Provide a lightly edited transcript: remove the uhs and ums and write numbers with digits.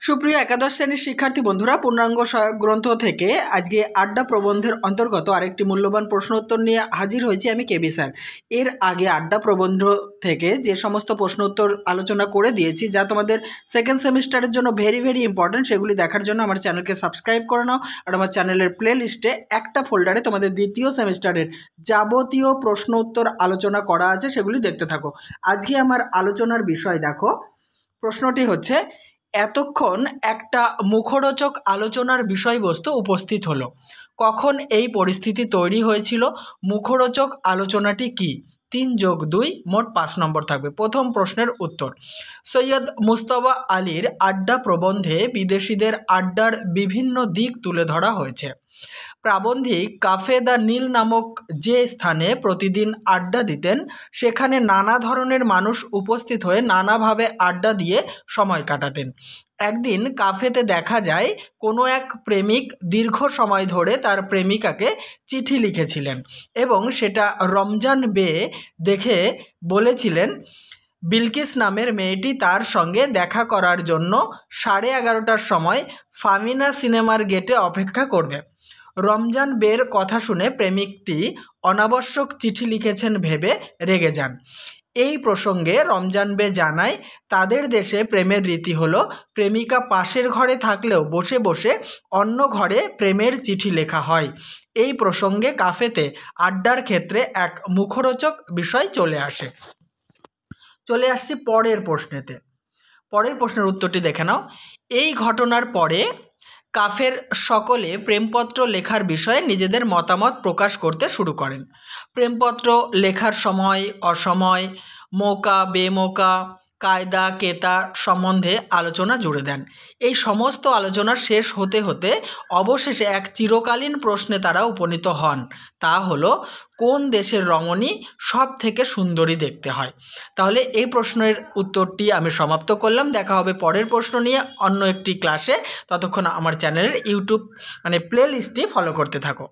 সুপ্রিয় একাদশ শ্রেণীর শিক্ষার্থী বন্ধুরা, পূর্ণাঙ্গ সহায়ক গ্রন্থ থেকে আজকে আড্ডা প্রবন্ধের অন্তর্গত আরেকটি মূল্যবান প্রশ্ন উত্তর নিয়ে হাজির হয়েছি আমি কেবি স্যার। এর আগে আড্ডা প্রবন্ধ থেকে যে সমস্ত প্রশ্ন উত্তর আলোচনা করে দিয়েছি, যা তোমাদের সেকেন্ড সেমিস্টারের জন্য ভেরি ভেরি ইম্পর্টেন্ট, সেগুলি দেখার জন্য আমার চ্যানেলকে সাবস্ক্রাইব করে নাও। আর আমার চ্যানেলের প্লে লিস্টে একটা ফোল্ডারে তোমাদের দ্বিতীয় সেমিস্টারের যাবতীয় প্রশ্ন উত্তর আলোচনা করা আছে, সেগুলি দেখতে থাকো। আজকে আমার আলোচনার বিষয় দেখো, প্রশ্নটি হচ্ছে, এতক্ষণ একটা মুখরোচক আলোচনার বিষয়বস্তু উপস্থিত হলো, কখন এই পরিস্থিতি তৈরি হয়েছিল? মুখরোচক আলোচনাটি কি? 3+2 মোট 5 নম্বর থাকবে। প্রথম প্রশ্নের উত্তর, সৈয়দ মুজতবা আলীর আড্ডা প্রবন্ধে বিদেশিদের আড্ডার বিভিন্ন দিক তুলে ধরা হয়েছে। প্রাবন্ধিক কাফে দ্য নীল নামক যে স্থানে প্রতিদিন আড্ডা দিতেন, সেখানে নানা ধরনের মানুষ উপস্থিত হয়ে নানাভাবে আড্ডা দিয়ে সময় কাটাতেন। একদিন কাফেতে দেখা যায় কোনো এক প্রেমিক দীর্ঘ সময় ধরে তার প্রেমিকাকে চিঠি লিখেছিলেন এবং সেটা রমজান বে দেখে বলেছিলেন বিলকিস নামের মেয়েটি তার সঙ্গে দেখা করার জন্য 11:30টার সময় ফামিনা সিনেমার গেটে অপেক্ষা করবে। রমজান বের কথা শুনে প্রেমিকটি অনাবশ্যক চিঠি লিখেছেন ভেবে রেগে যান। এই প্রসঙ্গে রমজান বে জানায়, তাদের দেশে প্রেমের রীতি হলো প্রেমিকা পাশের ঘরে থাকলেও বসে বসে অন্য ঘরে প্রেমের চিঠি লেখা হয়। এই প্রসঙ্গে কাফেতে আড্ডার ক্ষেত্রে এক মুখরোচক বিষয় চলে আসছি পরের প্রশ্নেতে। পরের প্রশ্নের উত্তরটি দেখে নাও। এই ঘটনার পরে কাফের সকলে প্রেমপত্র লেখার বিষয়ে নিজেদের মতামত প্রকাশ করতে শুরু করেন। প্রেমপত্র লেখার সময়, অসময়, মৌকা বেমৌকা, কায়দা কেতা সম্বন্ধে আলোচনা জুড়ে দেন। এই সমস্ত আলোচনা শেষ হতে হতে অবশেষে এক চিরকালীন প্রশ্নে তারা উপনীত হন, তা হলো কোন দেশের রমণী সব থেকে সুন্দরী দেখতে হয়। তাহলে এই প্রশ্নের উত্তরটি আমি সমাপ্ত করলাম। দেখা হবে পরের প্রশ্ন নিয়ে অন্য একটি ক্লাসে। ততক্ষণ আমার চ্যানেলের ইউটিউব প্লে লিস্টটি ফলো করতে থাকো।